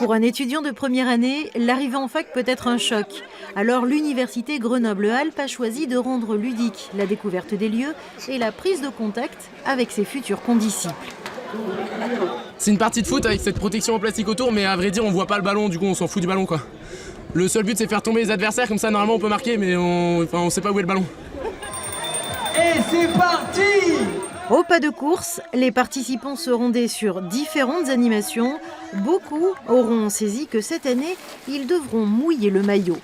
Pour un étudiant de première année, l'arrivée en fac peut être un choc. Alors l'université Grenoble-Alpes a choisi de rendre ludique la découverte des lieux et la prise de contact avec ses futurs condisciples. C'est une partie de foot avec cette protection en plastique autour, mais à vrai dire on voit pas le ballon, du coup on s'en fout du ballon quoi. Le seul but c'est faire tomber les adversaires, comme ça normalement on peut marquer, mais on sait pas où est le ballon. Et c'est parti! Au pas de course, les participants se rendaient sur différentes animations. Beaucoup auront saisi que cette année, ils devront mouiller le maillot.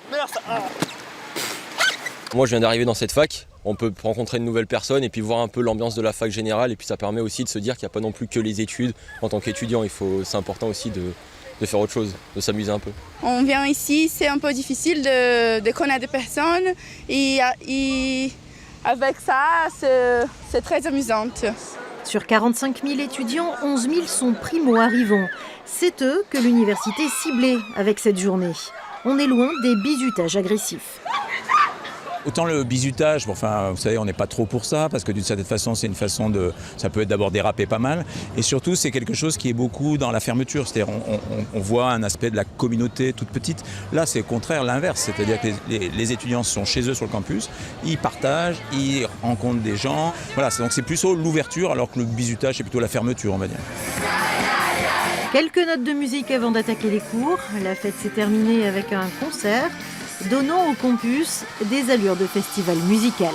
Moi je viens d'arriver dans cette fac, on peut rencontrer de nouvelles personnes et puis voir un peu l'ambiance de la fac générale, et puis ça permet aussi de se dire qu'il n'y a pas non plus que les études. En tant qu'étudiant, c'est important aussi de faire autre chose, de s'amuser un peu. On vient ici, c'est un peu difficile de connaître des personnes et avec ça, c'est très amusant. Sur 45 000 étudiants, 11 000 sont primo-arrivants. C'est eux que l'université ciblait avec cette journée. On est loin des bizutages agressifs. Autant le bizutage, vous savez, on n'est pas trop pour ça, parce que d'une certaine façon, c'est une façon ça peut être d'abord déraper pas mal. Et surtout, c'est quelque chose qui est beaucoup dans la fermeture. C'est-à-dire, on voit un aspect de la communauté toute petite. Là, c'est au contraire l'inverse. C'est-à-dire que les étudiants sont chez eux sur le campus, ils partagent, ils rencontrent des gens. Voilà, donc c'est plutôt l'ouverture, alors que le bizutage, c'est plutôt la fermeture, on va dire. Quelques notes de musique avant d'attaquer les cours. La fête s'est terminée avec un concert, donnant au campus des allures de festival musical.